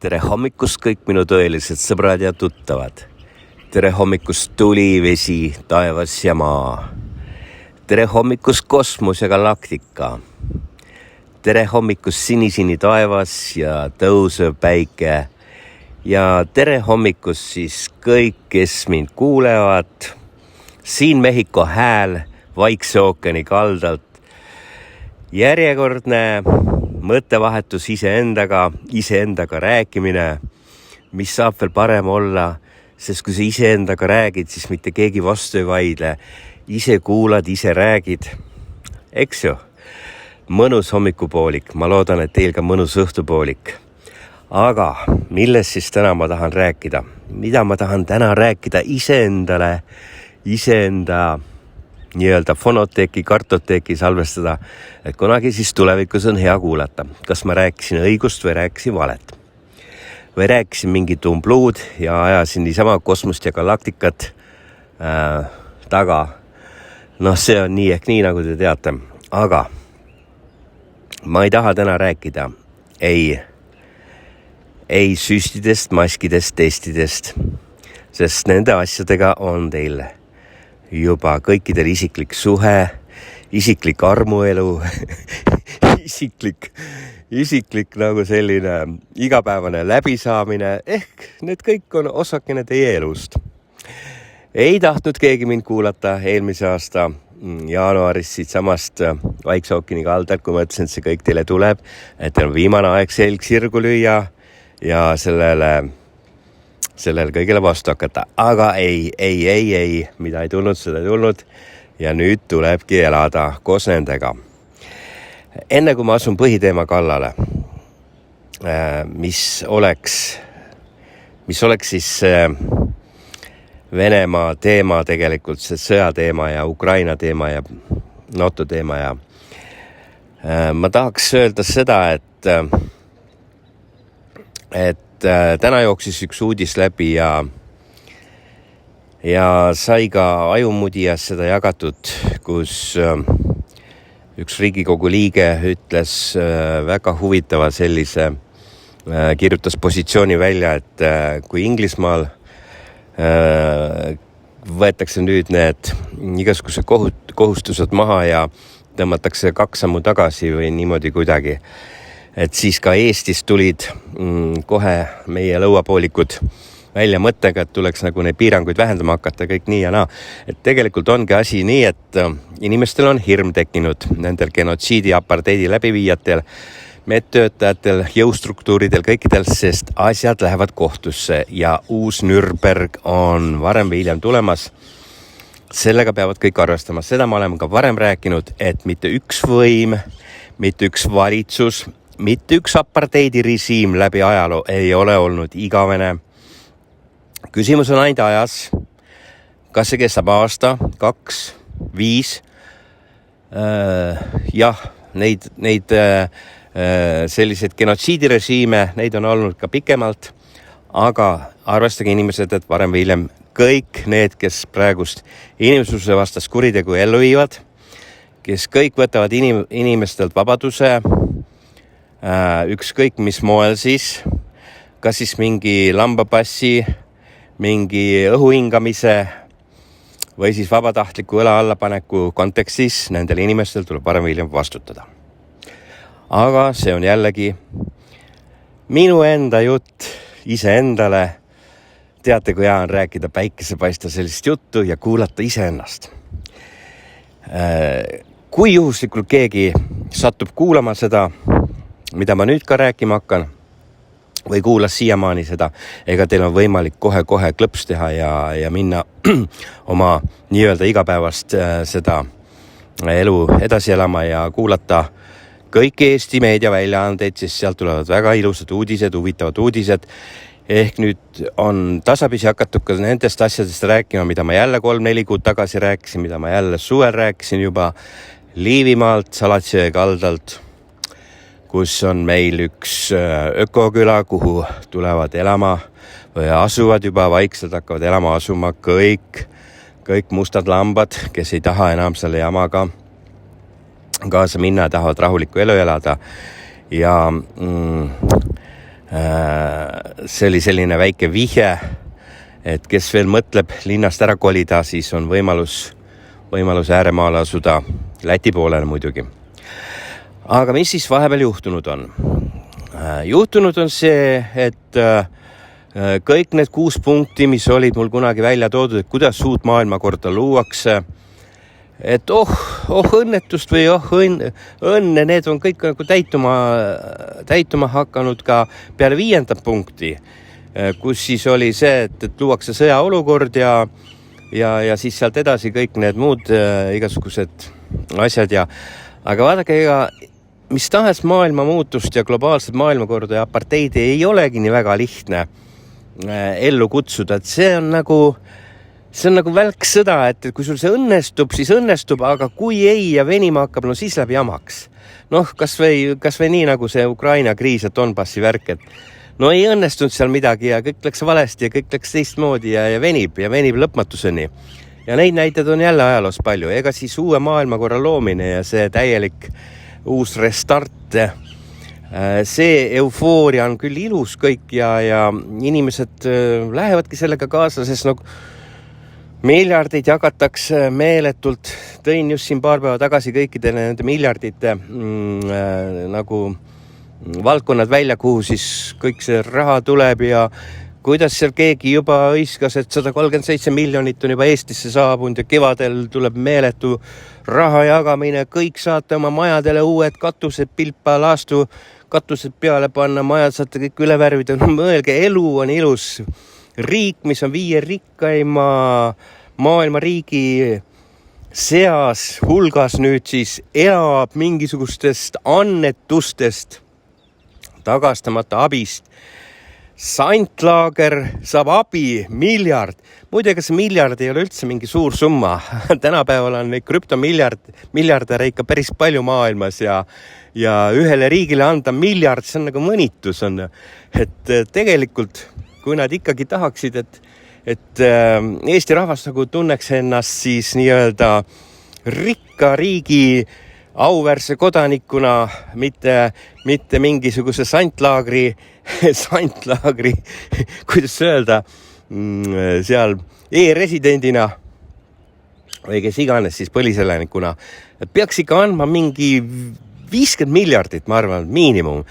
Tere hommikust kõik minu tõelised sõbrad ja tuttavad. Tere hommikust tuli, vesi, taevas ja maa. Tere hommikust kosmos ja galaktika. Tere hommikust sinisini taevas ja tõusev päike. Ja tere hommikust siis kõik, kes mind kuulevad. Siin Mehhiko hääl Vaikse ookeani kaldalt. Järjekordne mõttevahetus iseendaga rääkimine, mis saab veel parem olla, sest kui sa iseendaga räägid, siis mitte keegi vastu ei vaidle. Ise kuulad, ise räägid. Eks ju? Mõnus hommikupoolik. Ma loodan, et teil ka mõnus õhtupoolik. Aga millest siis täna ma tahan rääkida? Mida ma tahan täna rääkida iseenda nii-öelda fonoteeki, kartoteeki salvestada, et kunagi siis tulevikus on hea kuulata, kas ma rääkisin õigust või rääkisin valet. Või rääkisin mingit umbluud ja ajasin niisama kosmost ja galaktikat taga. See on nii ehk nii, nagu te teate. Aga ma ei taha täna rääkida ei süstidest, maskidest, testidest, sest nende asjadega on teil juba kõikidel isiklik suhe, isiklik armuelu, isiklik nagu selline igapäevane läbisaamine, ehk need kõik on osakene teie elust. Ei tahtnud keegi mind kuulata eelmise aasta jaanuaris siit samast Vaikse ookeani kaldalt, kui ma ütlesin, et see kõik teile tuleb, et on viimane aeg selg sirgu lüüa ja sellele kõigele vastu hakata. Aga ei, mida ei tulnud, seda ei tulnud. Ja nüüd tulebki elada koos nendega. Enne kui ma asun põhiteema kallale, mis oleks siis Venemaa teema tegelikult, see sõjateema ja Ukraina teema ja NATO teema ja ma tahaks öelda seda, et täna jooksis üks uudis läbi ja sai ka ajumudijas seda jagatud, kus üks Riigikogu liige ütles väga huvitava sellise, kirjutas positsiooni välja, et kui Inglismaal võetakse nüüd need igasugused kohustused maha ja tõmmatakse 2 sammu tagasi või niimoodi kuidagi, et siis ka Eestis tulid kohe meie lõuapoolikud välja mõttega, et tuleks nagu neid piiranguid vähendama hakata, kõik nii ja naa. Et tegelikult ongi asi nii, et inimestel on hirm tekkinud nendel genotsiidi aparteidi läbiviijatel, medtöötajatel, jõustruktuuridel, kõikidel, sest asjad lähevad kohtusse ja uus Nürnberg on varem või hiljem tulemas. Sellega peavad kõik arvestama. Seda ma olen ka varem rääkinud, et mitte üks võim, mitte üks valitsus, mitte üks aparteidi režiim läbi ajaloo ei ole olnud igavene. Küsimus on ainult ajas. Kas see kestab aasta, 2, 5? Jah, neid sellised genotsiidirežiime, neid on olnud ka pikemalt, aga arvestage inimesed, et varem või hiljem kõik need, kes praegust inimsuse vastast kuritegu ellu viivad, kes kõik võtavad inimestelt vabaduse, ükskõik mis moel siis, kas siis mingi lambapassi, mingi õhuhingamise või siis vabatahtliku õla allapaneku kontekstis, nendel inimestel tuleb varem või hiljem vastutada. Aga see on jällegi minu enda jutt iseendale. Teate, kui hea on rääkida päikesepaista sellist juttu ja kuulata iseennast. Kui juhuslikult keegi satub kuulama seda, mida ma nüüd ka rääkima hakkan, või kuulas siiamaani seda, ega teil on võimalik kohe klõps teha ja minna oma nii-öelda igapäevast seda elu edasi elama ja kuulata kõik Eesti meediaväljaandeid, siis sealt tulevad väga ilusad uudised, huvitavad uudised. Ehk nüüd on tasapisi hakatud ka nendest asjadest rääkima, mida ma jälle 3-4 kuud tagasi rääkisin, mida ma jälle suvel rääkisin juba Liivimaalt, Salatsjõe kaldalt, kus on meil üks ökoküla, kuhu tulevad elama või asuvad juba vaikselt, hakkavad elama asuma kõik mustad lambad, kes ei taha enam selle jamaga kaasa minna, tahavad rahulikku elu elada ja see oli selline väike vihje, et kes veel mõtleb linnast ära kolida, siis on võimalus ääremaale asuda Läti poolele muidugi. Aga mis siis vahepeal juhtunud on? Juhtunud on see, et kõik need 6 punkti, mis olid mul kunagi välja toodud, et kuidas uut maailmakorda luuakse, et õnnetust või õnne, need on kõik nagu täituma hakanud ka peale 5. punkti, kus siis oli see, et luuakse sõjaolukord ja siis sealt edasi kõik need muud igasugused asjad aga vaadake, mis tahes maailma muutust ja globaalset maailmakorda ja aparteidi ei olegi nii väga lihtne ellu kutsuda, et see on nagu välk sõda, et kui sul see õnnestub, siis õnnestub, aga kui ei ja venima hakkab, no siis läheb jamaks. Kas või nii nagu see Ukraina kriis ja Donbassi värk, et no ei õnnestunud seal midagi ja kõik läks valesti ja kõik läks teistmoodi ja venib lõpmatuseni. Ja neid näited on jälle ajaloos palju. Ega siis uue maailmakorra loomine ja see täielik uus restart, see eufooria on küll ilus kõik ja inimesed lähevadki sellega kaasa, sest miljardid jagatakse meeletult. Tõin just siin paar päeva tagasi kõikidele nende miljardite nagu valdkonnad välja, kuhu siis kõik see raha tuleb ja kuidas seal keegi juba õiskas, et 137 miljonit on juba Eestisse saabunud ja kevadel tuleb meeletu raha jagamine, kõik saate oma majadele uued katused, pilpa, laastu, katused peale panna, majad saate kõik üle värvida. Mõelge, elu on ilus. Riik, mis on 5 rikkaima maailma riigi seas hulgas nüüd siis elab mingisugustest annetustest, tagastamata abist. Santlaager saab abi, miljard. Muide, kas miljard ei ole üldse mingi suur summa? Tänapäeval on neid krüptomiljardäre ikka päris palju maailmas ja ühele riigile anda miljard, see on nagu mõnitus on. Et tegelikult, kui nad ikkagi tahaksid, et Eesti rahvas nagu tunneks ennast siis nii-öelda rikka riigi auväärse kodanikuna, mitte mingisuguse santlaagri, kuidas öelda, seal e-residendina või kes iganes siis põliselanikuna, et peaks ikka andma mingi 50 miljardit, ma arvan, miinimum.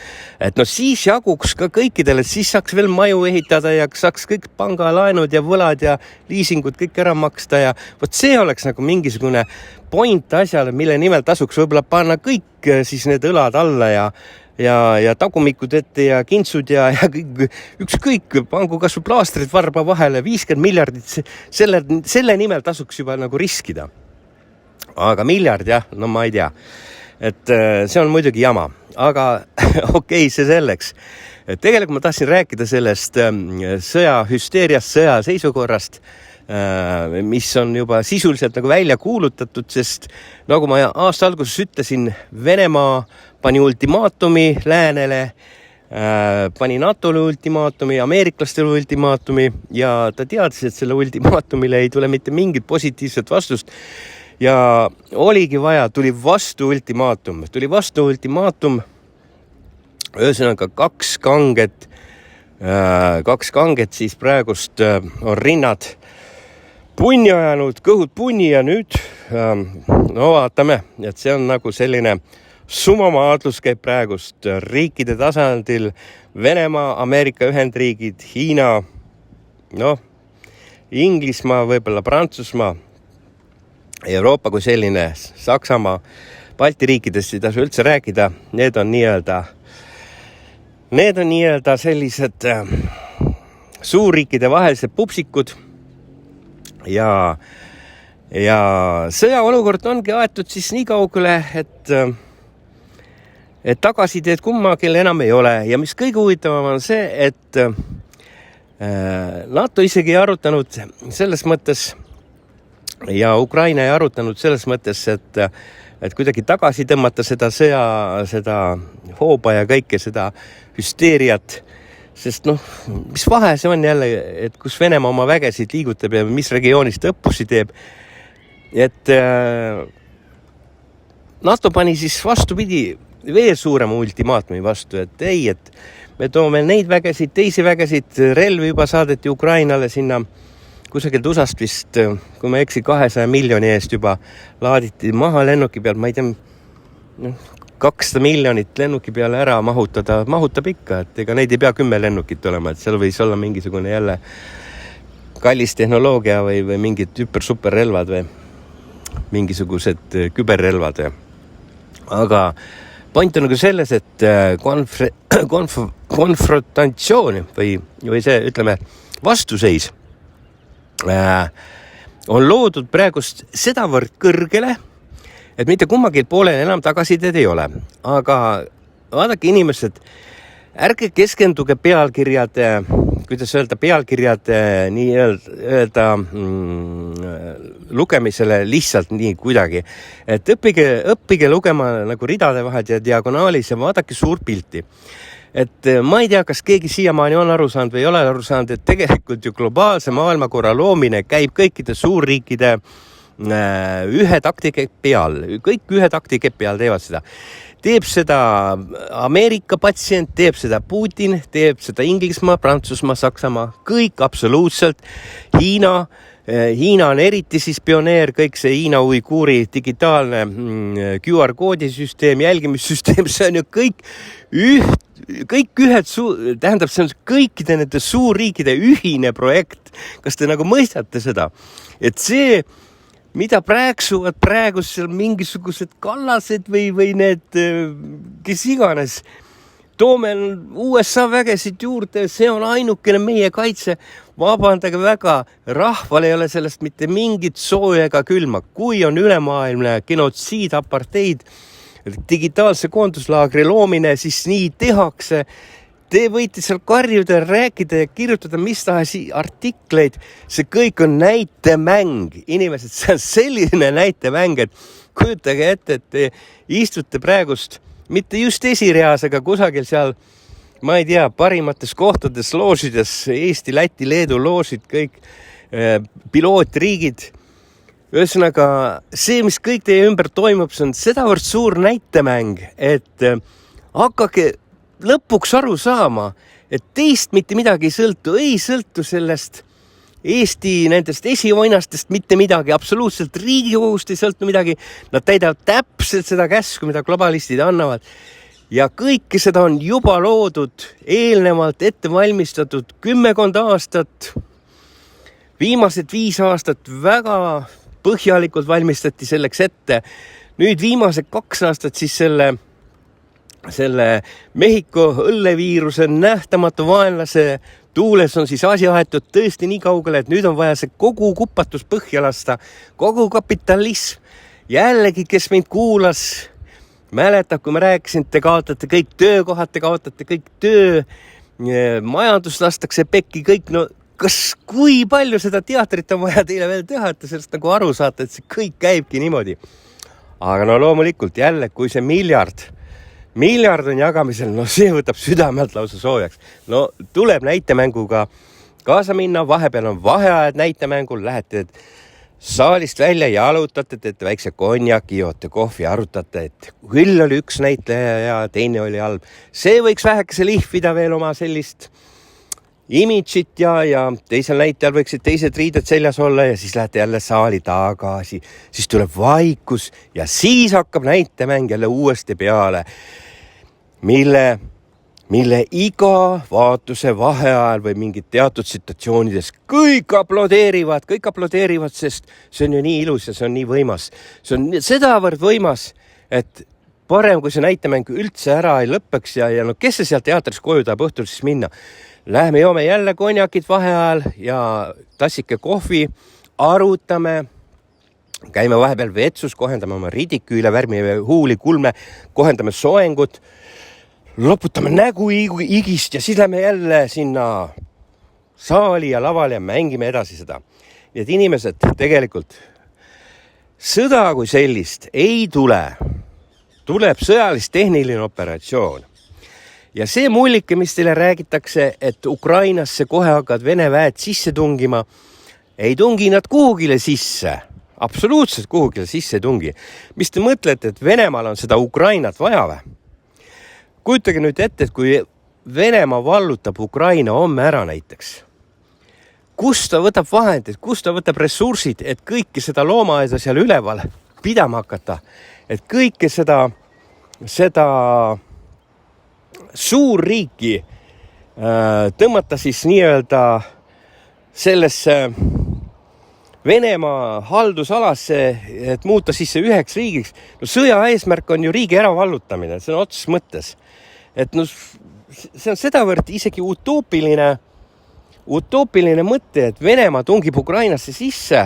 Et siis jaguks ka kõikidele, siis saaks veel maju ehitada ja saaks kõik pangalaenud ja võlad ja liisingud kõik ära maksta ja vot see oleks nagu mingisugune point asjale, mille nimel tasuks võib-olla panna kõik siis need õlad alla ja tagumikud ette ja kintsud ja ükskõik, pangu kasvu plaastrid varba vahele, 50 miljardit, selle nimel tasuks juba nagu riskida. Aga miljard jah, no ma ei tea. Et see on muidugi jama, aga okei, see selleks. Tegelikult ma tahtsin rääkida sellest sõjahüsteeriast, sõjaseisukorrast, mis on juba sisuliselt nagu välja kuulutatud, sest nagu ma aasta alguses ütlesin, Venemaa pani ultimaatumi läänele, pani NATO-le ultimaatumi, ameeriklastele ultimaatumi ja ta teadis, et selle ultimaatumile ei tule mitte mingit positiivset vastust. Ja oligi vaja, tuli vastu ultimaatum, ühesõnaga kaks kanget siis praegust on rinnad punni ajanud, kõhud punni ja nüüd no vaatame, et see on nagu selline sumamaadlus käib praegust riikide tasandil, Venemaa, Ameerika Ühendriigid, Hiina, Inglismaa, võib-olla Prantsusmaa, Euroopa kui selline, Saksamaa, Balti riikidest ei tasu üldse rääkida, need on nii-öelda sellised suurriikide vahelised pupsikud ja sõjaolukord ongi aetud siis nii kaugele, et tagasiteed kummagil enam ei ole ja mis kõige huvitavam on see, et NATO isegi ei arutanud selles mõttes ja Ukraina ei arutanud selles mõttes, et kuidagi tagasi tõmmata seda hooba ja kõike seda hüsteeriat, sest mis vahe see on jälle, et kus Venemaa oma vägesid liigutab ja mis regioonis ta õppusi teeb, et NATO pani siis vastupidi veel suurema ultimaatumi vastu, et ei, et me toome neid vägesid, teisi vägesid, relvi juba saadeti Ukrainale sinna kusagilt USAst vist, kui ma eksi, 200 miljoni eest juba laaditi maha lennuki peal, ma ei tea, 200 miljonit lennuki peale ära mahutab ikka, et ega neid ei pea 10 lennukit olema, et seal võis olla mingisugune jälle kallis tehnoloogia või mingid super-relvad või mingisugused küberrelvad. Aga point on nagu selles, et konfrontatsioon või see, ütleme, vastuseis on loodud praegust sedavõrd kõrgele, et mitte kummagi poolel enam tagasiteed ei ole. Aga vaadake inimesed, ärge keskenduge pealkirjade nii-öelda lugemisele lihtsalt nii kuidagi. Et õppige lugema nagu ridade vahel ja diagonaalis ja vaadake suurt pilti. Et ma ei tea, kas keegi siiamaani on aru saanud või ei ole aru saanud, et tegelikult ju globaalse maailmakorra loomine käib kõikide suurriikide ühe taktikepi all. Kõik ühe taktikepi all teevad seda. Teeb seda Ameerika patsient, teeb seda Putin, teeb seda Inglismaa, Prantsusmaa, Saksamaa, kõik absoluutselt. Hiina on eriti siis pioneer, kõik see Hiina uiguuri digitaalne QR koodisüsteem, jälgimissüsteem, see on ju kõik tähendab, see on kõikide nende suurriikide ühine projekt. Kas te nagu mõistate seda? Et see, mida praegu seal mingisugused kallased või need, kes iganes, toome USA vägesid juurde, see on ainukene meie kaitse. Vabandage väga, rahval ei ole sellest mitte mingit sooja ega külma. Kui on ülemaailmne genotsiid, aparteid, digitaalse koonduslaagri loomine, siis nii tehakse. Te võite seal karjuda, rääkida ja kirjutada mis tahes artikleid. See kõik on näitemäng. Inimesed, see on selline näitemäng, et kujutage ette, et te istute praegust, mitte just esireas, aga kusagil seal, ma ei tea, parimates kohtades, loožides, Eesti, Läti, Leedu loožid, kõik pilootriigid. Ühesõnaga, see, mis kõik teie ümber toimub, see on sedavõrd suur näitemäng, et hakake lõpuks aru saama, et teist mitte midagi ei sõltu sellest Eesti nendest esioinastest mitte midagi, absoluutselt Riigikogust ei sõltu midagi, nad täidavad täpselt seda käsku, mida globalistid annavad ja kõike seda on juba loodud, eelnevalt ette valmistatud 10 aastat, viimased 5 aastat väga põhjalikult valmistati selleks ette, nüüd viimased 2 aastat siis selle Mehhiko õlleviiruse nähtamatu vaenlase tuules on siis asi aetud tõesti nii kaugele, et nüüd on vaja see kogu kupatus põhja lasta, kogu kapitalism. Jällegi, kes mind kuulas, mäletab, kui ma rääkisin, te kaotate kõik töökohad, te kaotate kõik töö, majandus lastakse pekki, kõik, no kui palju seda teatrit on vaja teile veel teha, et te sellest nagu aru saate, et see kõik käibki niimoodi. Aga no loomulikult jälle, kui see miljard on jagamisel, no see võtab südamelt lausa soojaks. No tuleb näitemänguga kaasa minna, vahepeal on vaheajad näitemängul, lähete saalist välja ja jalutate, teete väikse konjaki, joote kohvi, arutate, et küll oli üks näitleja ja teine oli halb. See võiks vähekese lihvida veel oma sellist imidžit ja teisel näitajal võiksid teised riided seljas olla ja siis lähete jälle saali tagasi. Siis tuleb vaikus ja siis hakkab näitemäng jälle uuesti peale, mille iga vaatuse vaheajal või mingid teatud situatsioonides kõik aplodeerivad, sest see on ju nii ilus ja see on nii võimas. See on sedavõrd võimas, et parem, kui see näitemäng üldse ära ei lõppeks ja no kes see sealt teatris koju tahab õhtul siis minna? Lähme joome jälle konjakid vaheajal ja tassike kohvi, arutame, käime vahepeal vetsus, kohendame oma ridiküüle, värmime huuli, kulme, kohendame soengut, loputame nägu igist ja siis lähme jälle sinna saali ja lavale ja mängime edasi seda. Nii et inimesed, tegelikult sõda kui sellist ei tule, tuleb sõjalist-tehniline operatsioon. Ja see mullike, mis teile räägitakse, et Ukrainasse kohe hakkavad Vene väed sisse tungima, ei tungi nad kuhugile sisse. Absoluutselt kuhugile sisse ei tungi. Mis te mõtlete, et Venemaal on seda Ukrainat vaja või? kujutage nüüd ette, et kui Venemaa vallutab Ukraina homme ära näiteks, kust ta võtab vahendid, kust ta võtab ressursid, et kõike seda loomaaeda seal üleval pidama hakata, et kõike seda suurriiki tõmmata siis nii-öelda sellesse Venemaa haldusalasse, et muuta siis see üheks riigiks. No sõja eesmärk on ju riigi äravallutamine, see on otseses mõttes. Et no, see on sedavõrd isegi utoopiline mõte, et Venemaa tungib Ukrainasse sisse.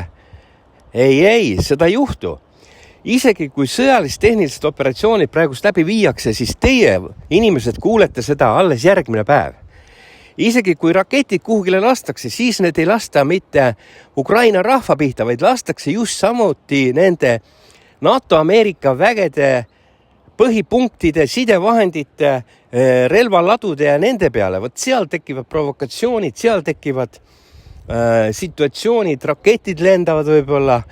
Ei, seda ei juhtu. Isegi kui sõjalist-tehnilised operatsioonid praegust läbi viiakse, siis teie inimesed kuulete seda alles järgmine päev. Isegi kui raketid kuhugile lastakse, siis need ei lasta mitte Ukraina rahva pihta, vaid lastakse just samuti nende NATO-Ameerika vägede põhipunktide, sidevahendite, relvaladude ja nende peale. Võt seal tekivad provokatsioonid, seal tekivad situatsioonid, raketid lendavad võib-olla,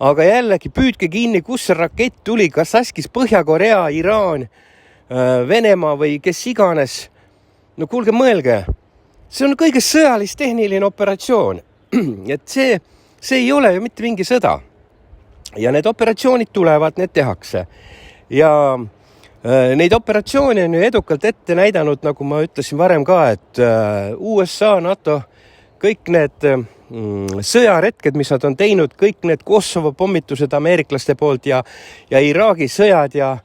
aga jällegi püüdke kinni, kus see rakett tuli, kas askis Põhja-Korea, Iraan, Venemaa või kes iganes. No kuulge, mõelge, see on kõige sõjalist-tehniline operatsioon, et see ei ole ju mitte mingi sõda. Ja need operatsioonid tulevad, need tehakse. Ja neid operatsioone on ju edukalt ette näidanud, nagu ma ütlesin varem ka, et USA, NATO, kõik need sõjaretked, mis nad on teinud, kõik need Kosovo pommitused ameeriklaste poolt ja Iraagi sõjad ja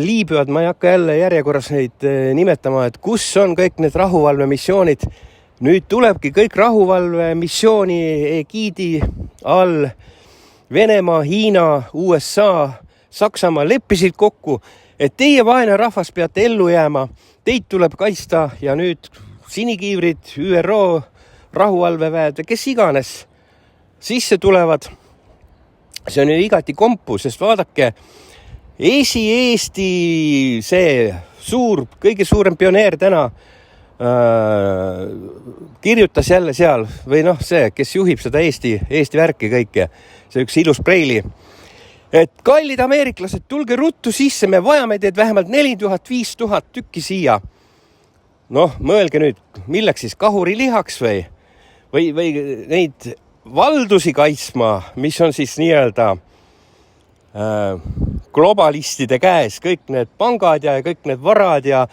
Liibüad, ma ei hakka jälle järjekorras neid nimetama, et kus on kõik need rahuvalvemissioonid. Nüüd tulebki kõik rahuvalvemissiooni egiidi all Venemaa, Hiina, USA, Saksamaa leppisid kokku, et teie vaene rahvas peate ellu jääma, teid tuleb kaitsta ja nüüd sinikiivrid, ÜRO, rahuvalveväed, kes iganes sisse tulevad. See on ju igati kompu, sest vaadake, Eesti see kõige suurem pioneer täna kirjutas jälle seal, või noh see, kes juhib seda Eesti värki kõike, see üks ilus preili, et kallid ameeriklased, tulge ruttu sisse, me vajame teid vähemalt 4000-5000 tükki siia. Noh, mõelge nüüd, milleks siis kahurilihaks või neid valdusi kaitsma, mis on siis nii-öelda globalistide käes, kõik need pangad ja kõik need varad ja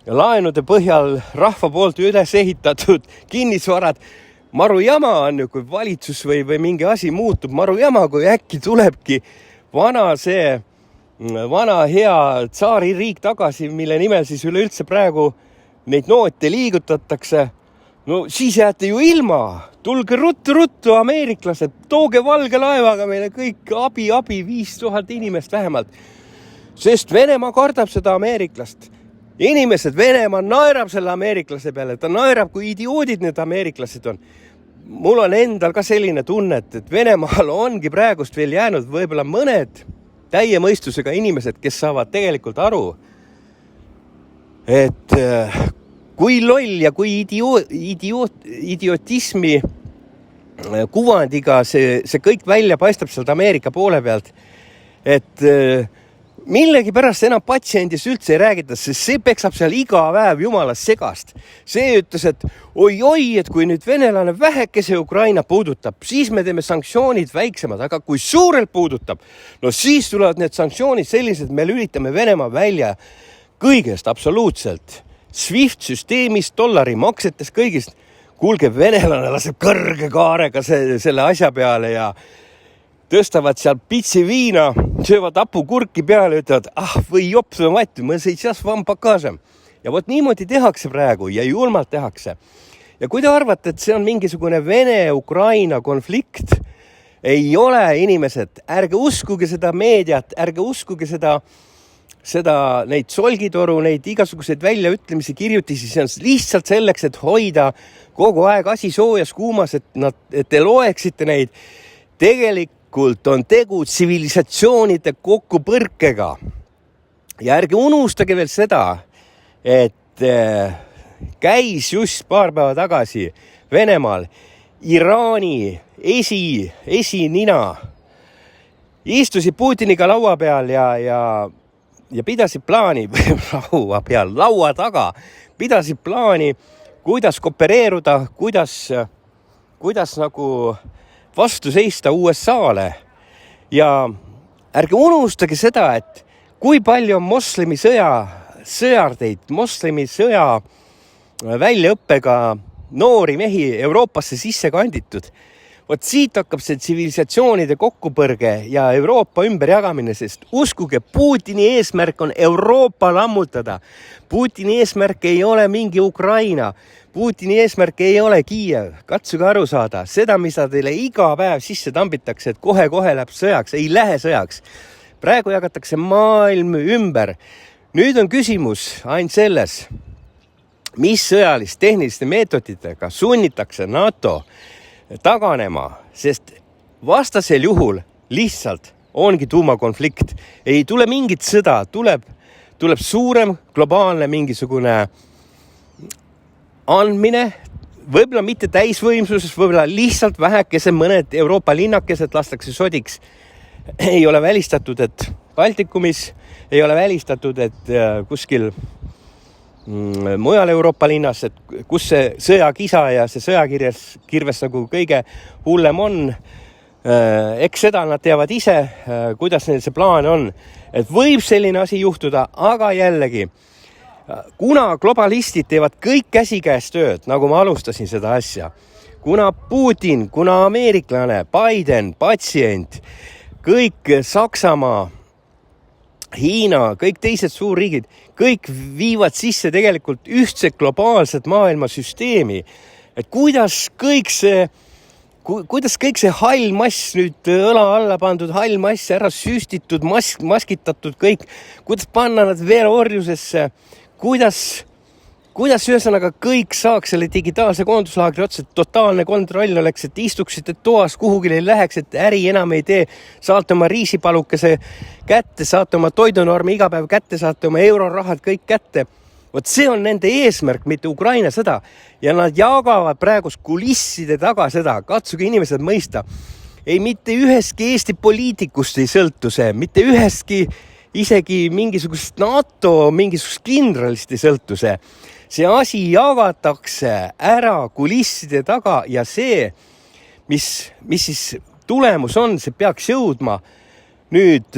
laenude põhjal rahva poolt üles ehitatud kinnisvarad. Maru jama on ju, kui valitsus või mingi asi muutub, maru jama, kui äkki tulebki vana hea tsaaririik tagasi, mille nimel siis üleüldse praegu neid noote liigutatakse. No siis jääte ju ilma. Tulge ruttu, ameeriklased, tooge valge laevaga meile kõik abi, 5000 inimest vähemalt. Sest Venemaa kardab seda ameeriklast. Inimesed, Venemaa naerab selle ameeriklase peale, ta naerab, kui idioodid need ameeriklased on. Mul on endal ka selline tunne, et Venemaal ongi praegust veel jäänud võib-olla mõned täie mõistusega inimesed, kes saavad tegelikult aru, et kui loll ja kui idiotismi kuvandiga see kõik välja paistab sealt Ameerika poole pealt, et millegi pärast enam patsiendis üldse ei räägita, sest see peksab seal iga päev jumalast segast. See ütles, et oi, et kui nüüd venelane vähekese Ukraina puudutab, siis me teeme sanktsioonid väiksemad, aga kui suurelt puudutab, no siis tulevad need sanktsioonid sellised, me lülitame Venemaa välja kõigest absoluutselt. SWIFT-süsteemist, dollarimaksetest, kõigist. Kuulge, venelane laseb kõrge kaarega selle asja peale ja tõstavad seal pitsi viina, söövad hapukurki peale ja ütlevad, või jops on võetud, ma сейчас вам покажем. Ja vot niimoodi tehakse praegu ja julmalt tehakse. Ja kui te arvate, et see on mingisugune Vene-Ukraina konflikt, ei ole inimesed, ärge uskuge seda meediat, ärge uskuge neid solgitoru, neid igasuguseid väljaütlemisi, kirjutisi, see on lihtsalt selleks, et hoida kogu aeg asi soojas kuumas, et te loeksite neid. Tegelikult on tegu tsivilisatsioonide kokkupõrkega. Ja ärge unustage veel seda, et käis just paar päeva tagasi Venemaal Iraani esinina. Istusid Putiniga laua peal ja ja pidasid plaani laua taga, pidasid plaani, kuidas koopereeruda, kuidas nagu vastu seista USA-le. Ja ärge unustage seda, et kui palju on sõjardeid, moslemi sõja väljaõppega noori mehi Euroopasse sisse kanditud. Vot siit hakkab see tsivilisatsioonide kokkupõrge ja Euroopa ümberjagamine, sest uskuge, Putini eesmärk on Euroopa lammutada. Putini eesmärk ei ole mingi Ukraina. Putini eesmärk ei ole Kiiev. Katsuge aru saada. Seda, mida teile iga päev sisse tambitakse, et kohe läheb sõjaks, ei lähe sõjaks. Praegu jagatakse maailm ümber. Nüüd on küsimus ainult selles, mis sõjalist tehniliste meetoditega sunnitakse NATO taganema, sest vastasel juhul lihtsalt ongi tuumakonflikt. Ei tule mingit sõda, tuleb suurem globaalne mingisugune andmine, võib-olla mitte täisvõimsuses, võib-olla lihtsalt vähekese mõned Euroopa linnakesed lastakse sodiks. Ei ole välistatud, et Baltikumis, ei ole välistatud, et kuskil mujal Euroopa linnas, et kus see sõjakisa ja see sõjakirves nagu kõige hullem on. Eks seda nad teavad ise, kuidas neil see plaan on. Et võib selline asi juhtuda, aga jällegi, kuna globalistid teevad kõik käsikäes tööd, nagu ma alustasin seda asja, kuna Putin, kuna ameeriklane, Biden, patsient, kõik Saksamaa, Hiina, kõik teised suurriigid, kõik viivad sisse tegelikult ühtset globaalset maailmasüsteemi. Et kuidas kõik see hall mass nüüd õla alla pandud, hall mass ära süstitud, maskitatud kõik, kuidas panna nad veel orjusesse, kuidas ühesõnaga kõik saaks selle digitaalse koonduslaagri otsa, et totaalne kontroll oleks, et istuksite toas, kuhugile ei läheks, et äri enam ei tee, saate oma riisipalukese kätte, saate oma toidunormi iga päev kätte, saate oma eurorahad kõik kätte. Vot see on nende eesmärk, mitte Ukraina sõda. Ja nad jagavad praegust kulisside taga seda, katsuge inimesed mõista. Ei, mitte üheski Eesti poliitikust ei sõltu see, mitte üheski isegi mingisugust NATO, mingisugust kindralist ei sõltu see. See asi jagatakse ära kulisside taga ja see, mis siis tulemus on, see peaks jõudma nüüd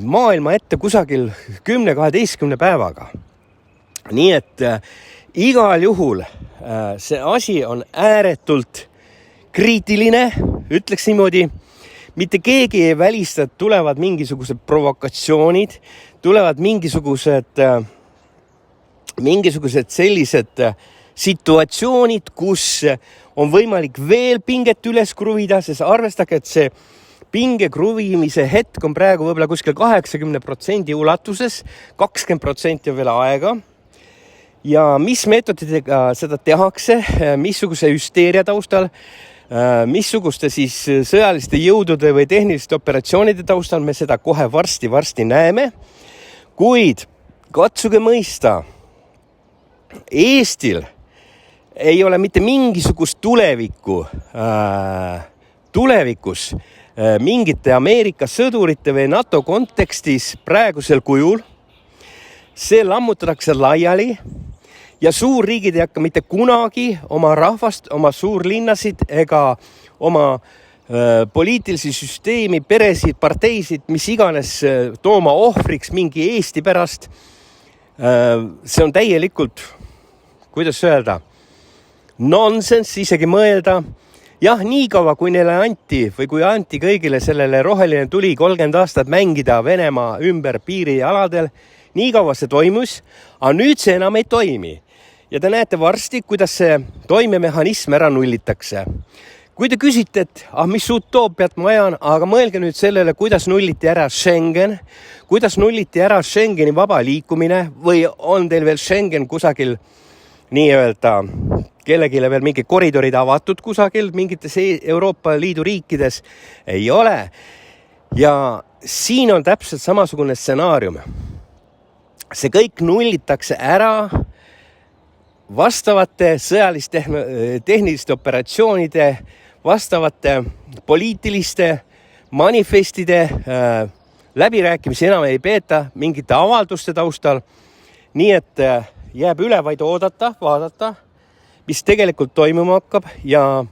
maailma ette kusagil 10-12 päevaga. Nii et igal juhul see asi on ääretult kriitiline, ütleks niimoodi. Mitte keegi ei välista, et tulevad mingisugused provokatsioonid, tulevad mingisugused sellised situatsioonid, kus on võimalik veel pinget üles kruvida, sest arvestage, et see pinge kruvimise hetk on praegu võib-olla kuskil 80% ulatuses, 20% on veel aega. Ja mis meetoditega seda tehakse, missuguse hüsteeria taustal, missuguste siis sõjaliste jõudude või tehniliste operatsioonide taustal me seda kohe varsti näeme. Kuid katsuge mõista, Eestil ei ole mitte mingisugust tulevikus mingite Ameerika sõdurite või NATO kontekstis praegusel kujul. See lammutatakse laiali ja suurriigid ei hakka mitte kunagi oma rahvast, oma suurlinnasid ega oma poliitilisi süsteemi, peresid, parteisid, mis iganes tooma ohvriks mingi Eesti pärast. See on täielikult, kuidas öelda, nonsense isegi mõelda. Jah, nii kaua kui neile anti või kui anti kõigile sellele roheline tuli 30 aastat mängida Venemaa ümber piirialadel, nii kaua see toimus, aga nüüd see enam ei toimi. Ja te näete varsti, kuidas see toimemehhanism ära nullitakse. Kui te küsite, et mis utoopiat ma ajan, aga mõelge nüüd sellele, kuidas nulliti ära Schengen, kuidas nulliti ära Schengeni vaba liikumine või on teil veel Schengen kusagil nii-öelda kellegile veel mingi koridorid avatud kusagil mingites Euroopa Liidu riikides ei ole. Ja siin on täpselt samasugune stsenaarium. See kõik nullitakse ära vastavate sõjalis-tehniliste operatsioonide, vastavate poliitiliste manifestide läbirääkimisi enam ei peeta mingite avalduste taustal. Nii et jääb üle vaid oodata, vaadata, mis tegelikult toimuma hakkab ja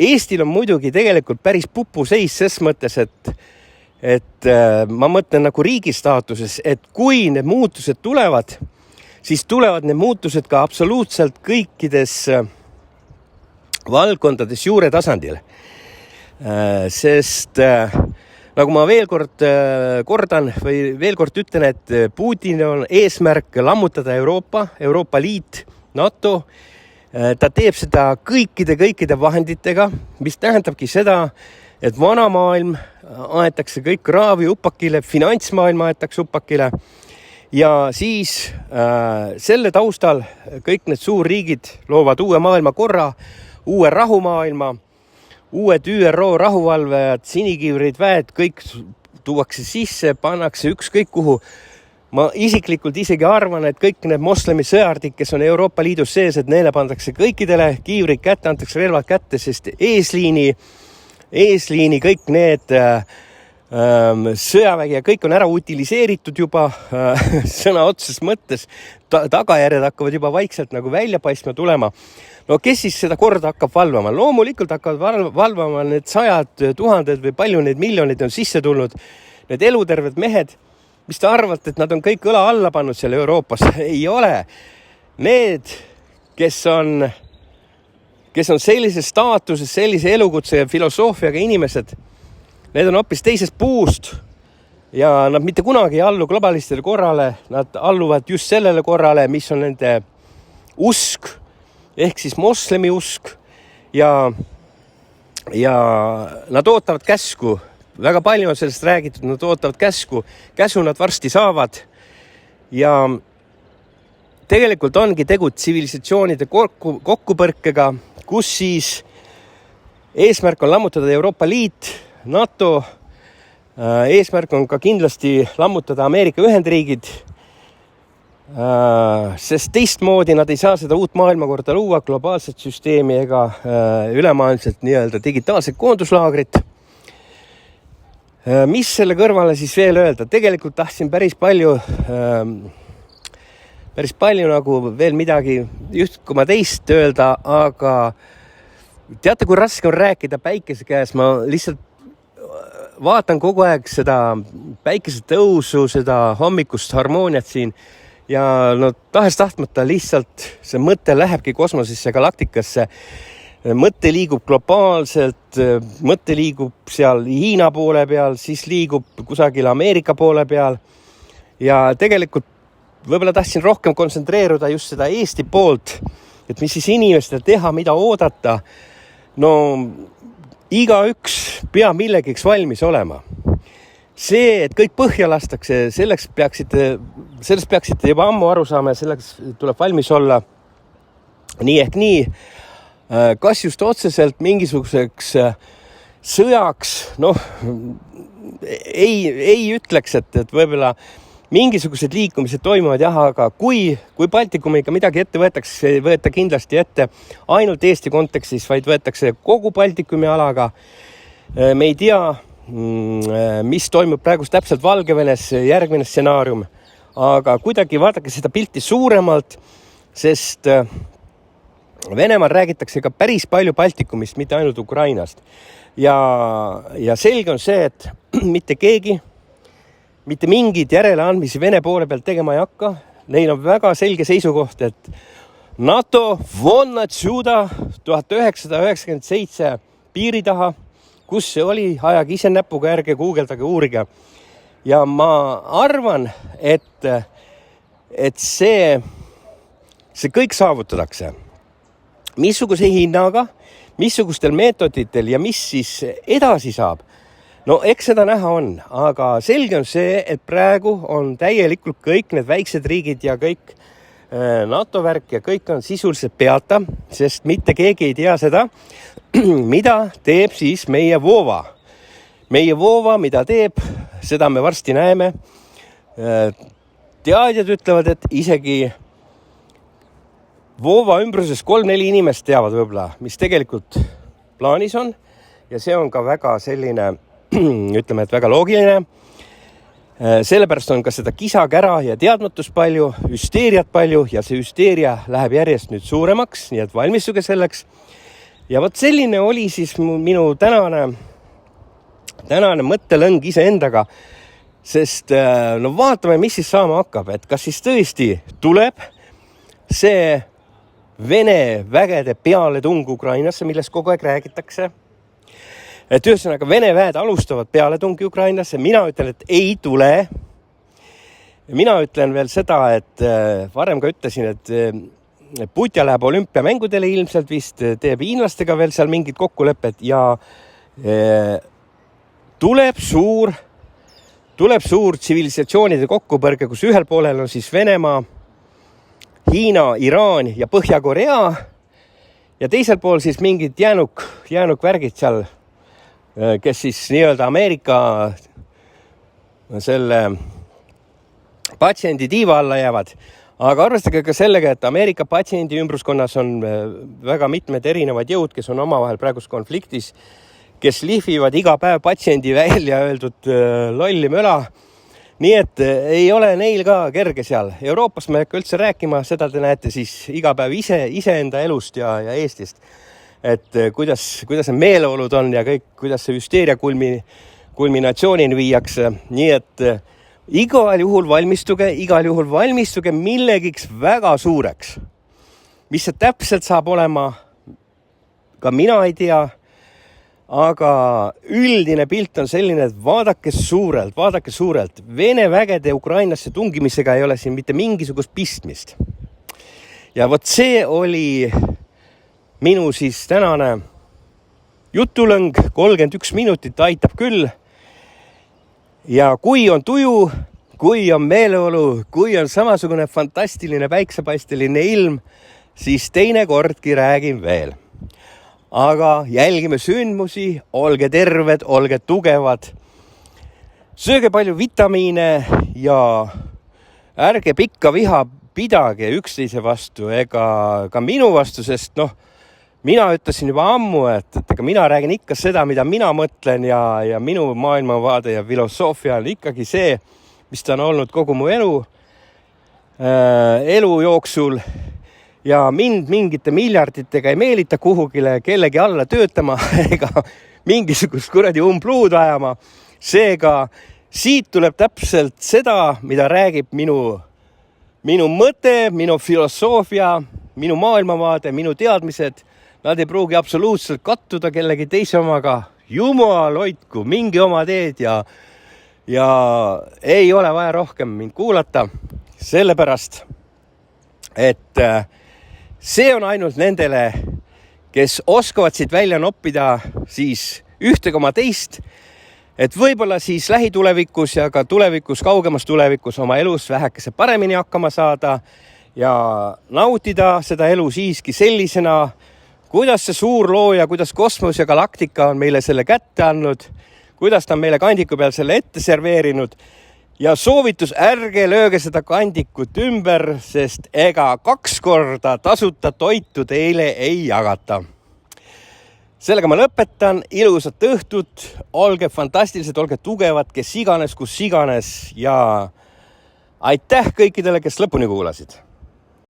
Eestil on muidugi tegelikult päris pupuseis ses mõttes, et ma mõtlen nagu riigi staatuses, et kui need muutused tulevad, siis tulevad need muutused ka absoluutselt kõikides valdkondades juure tasandil. Sest nagu ma veel kord kordan või veel kord ütlen, et Putin on eesmärk lammutada Euroopa Liit, NATO. Ta teeb seda kõikide vahenditega, mis tähendabki seda, et vana maailm aetakse kõik kraavi upakile, finantsmaailm aetakse upakile ja siis selle taustal kõik need suurriigid loovad uue maailmakorra, uue rahumaailma, uued ÜRO rahuvalvejad, sinikiivrid, väed, kõik tuuakse sisse, pannakse ükskõik kuhu. Ma isiklikult isegi arvan, et kõik need moslemi sõjardid, kes on Euroopa Liidus sees, et neile pandakse kõikidele kiivrid kätte, antakse relvad kätte, sest eesliini kõik need sõjavägi ja kõik on ära utiliseeritud juba sõna otseses mõttes. Tagajärjed hakkavad juba vaikselt nagu välja paistma tulema. No kes siis seda korda hakkab valvama? Loomulikult hakkavad valvama need 100 000 või palju neid miljonid on sisse tulnud. Need eluterved mehed, mis te arvate, et nad on kõik õla alla pannud seal Euroopas? Ei ole. Need, kes on sellises staatuses, sellise elukutse ja filosoofiaga inimesed, need on hoopis teisest puust ja nad mitte kunagi ei allu globalistele korrale, nad alluvad just sellele korrale, mis on nende usk, ehk siis moslemi usk ja nad ootavad käsku. Väga palju on sellest räägitud, nad ootavad käsu nad varsti saavad ja tegelikult ongi tegu tsivilisatsioonide kokkupõrkega, kus siis eesmärk on lammutada Euroopa Liit, NATO, eesmärk on ka kindlasti lammutada Ameerika Ühendriigid, sest teistmoodi nad ei saa seda uut maailmakorda luua, globaalset süsteemi ega ülemaailmselt nii-öelda digitaalset koonduslaagrit. Mis selle kõrvale siis veel öelda? Tegelikult tahtsin päris palju nagu veel midagi just kui ma teist öelda, aga teate, kui raske on rääkida päikese käes. Ma lihtsalt vaatan kogu aeg seda päikese tõusu, seda hommikust harmooniat siin ja no tahes tahtmata lihtsalt see mõte lähebki kosmosesse, galaktikasse. Mõte liigub globaalselt, mõte liigub seal Hiina poole peal, siis liigub kusagil Ameerika poole peal ja tegelikult võib-olla tahtsin rohkem kontsentreeruda just seda Eesti poolt, et mis siis inimestel teha, mida oodata. No igaüks peab millegiks valmis olema. See, et kõik põhja lastakse, sellest peaksite juba ammu aru saama ja selleks tuleb valmis olla nii ehk nii. Kas just otseselt mingisuguseks sõjaks, ei ütleks, et võib-olla mingisugused liikumised toimuvad jah, aga kui Baltikumiga midagi ette võetakse, ei võeta kindlasti ette ainult Eesti kontekstis, vaid võetakse kogu Baltikumi alaga. Me ei tea, mis toimub praegu täpselt Valgevenes, järgmine stsenaarium, aga kuidagi vaadake seda pilti suuremalt, sest Venemaal räägitakse ka päris palju Baltikumist, mitte ainult Ukrainast. Ja selge on see, et mitte keegi, mitte mingid järeleandmisi Vene poole pealt tegema ei hakka. Neil on väga selge seisukoht, et NATO vonna tšuda 1997 piiri taha, kus see oli, ajage ise näpuga, ärge guugeldage, uurige. Ja ma arvan, et see kõik saavutatakse. Missuguse hinnaga, missugustel meetoditel ja mis siis edasi saab? No eks seda näha on, aga selge on see, et praegu on täielikult kõik need väiksed riigid ja kõik NATO värk ja kõik on sisuliselt peata, sest mitte keegi ei tea seda, mida teeb siis meie voova. Meie voova, mida teeb, seda me varsti näeme. Teadjad ütlevad, et isegi voova ümbruses 3-4 inimest teavad võib-olla, mis tegelikult plaanis on ja see on ka väga selline ütleme, et väga loogiline. Sellepärast on ka seda kisa-kära ja teadmatust palju, hüsteeriat palju ja see hüsteeria läheb järjest nüüd suuremaks, nii et valmistuge selleks. Ja vot selline oli siis minu tänane mõttelõng iseendaga, sest no vaatame, mis siis saama hakkab, et kas siis tõesti tuleb see Vene vägede pealetung Ukrainasse, millest kogu aeg räägitakse. Et ühesõnaga Vene väed alustavad pealetungi Ukrainasse, mina ütlen, et ei tule. Mina ütlen veel seda, et varem ka ütlesin, et Putja läheb olümpiamängudele ilmselt vist, teeb hiinlastega veel seal mingid kokkulepped ja tuleb suur tsivilisatsioonide kokkupõrge, kus ühel poolel on siis Venemaa, Hiina, Iraan ja Põhja-Korea ja teisel pool siis mingid jäänuk värgid seal, kes siis nii-öelda Ameerika selle patsiendi tiiva alla jäävad. Aga arvestage ka sellega, et Ameerika patsiendi ümbruskonnas on väga mitmed erinevad jõud, kes on omavahel praegus konfliktis, kes lihvivad iga päev patsiendi välja öeldud lolli möla. Nii et ei ole neil ka kerge seal. Euroopas me ei hakka üldse rääkima, seda te näete siis iga päev iseenda elust ja Eestist. Et kuidas need meeleolud on ja kõik, kuidas see hüsteeria kulminatsioonini viiakse. Nii et igal juhul valmistuge millegiks väga suureks. Mis see täpselt saab olema, ka mina ei tea. Aga üldine pilt on selline, et vaadake suurelt. Vene vägede Ukrainasse tungimisega ei ole siin mitte mingisugust pistmist. Ja vot see oli minu siis tänane jutulõng, 31 minutit aitab küll. Ja kui on tuju, kui on meeleolu, kui on samasugune fantastiline päiksepaisteline ilm, siis teinekordki räägin veel. Aga jälgime sündmusi, olge terved, olge tugevad, sööge palju vitamiine ja ärge pikka viha pidage üksteise vastu ega ka minu vastu, sest mina ütlesin juba ammu, et ega mina räägin ikka seda, mida mina mõtlen ja minu maailmavaade ja filosoofia on ikkagi see, mis ta on olnud kogu mu elu jooksul. Ja mind mingite miljarditega ei meelita kuhugile kellegi alla töötama ega mingisugust kuradi umbluud ajama. Seega siit tuleb täpselt seda, mida räägib minu mõte, minu filosoofia, minu maailmavaade, minu teadmised. Nad ei pruugi absoluutselt kattuda kellegi teise omaga. Jumal hoidku, mingi oma teed ja ei ole vaja rohkem mind kuulata. Sellepärast, et see on ainult nendele, kes oskavad siit välja noppida siis ühte koma teist, et võib-olla siis lähitulevikus ja ka tulevikus, kaugemas tulevikus oma elus vähekese paremini hakkama saada ja nautida seda elu siiski sellisena, kuidas see suur looja, kuidas kosmos ja galaktika on meile selle kätte andnud, kuidas ta on meile kandiku peal selle ette serveerinud. Ja soovitus, ärge lööge seda kandikut ümber, sest ega 2 korda tasuta toitu teile ei jagata. Sellega ma lõpetan, ilusat õhtut, olge fantastilised, olge tugevad, kes iganes, kus iganes ja aitäh kõikidele, kes lõpuni kuulasid.